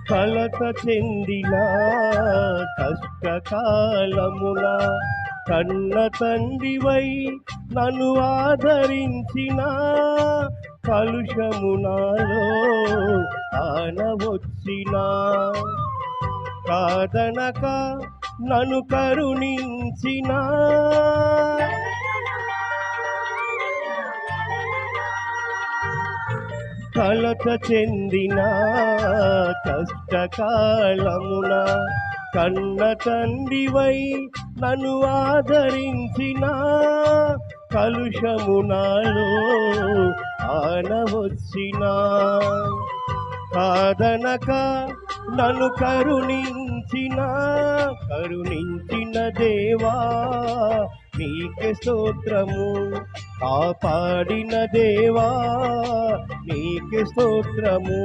కలత చెందిన కష్టకాలమున కన్న తండ్రివై నన్ను ఆదరించిన కలుషము నాలో ఆనవచ్చిన కాదనక నన్ను కరుణించిన కలత చెందిన కష్టకాలమున కన్న తండ్రివై నన్ను ఆదరించిన కలుషము నాలో ఆనవచ్చిన కాదనక నన్ను కరుణించిన దేవా నీకే స్తోత్రము, కాపాడిన దేవా నీకే స్తోత్రము,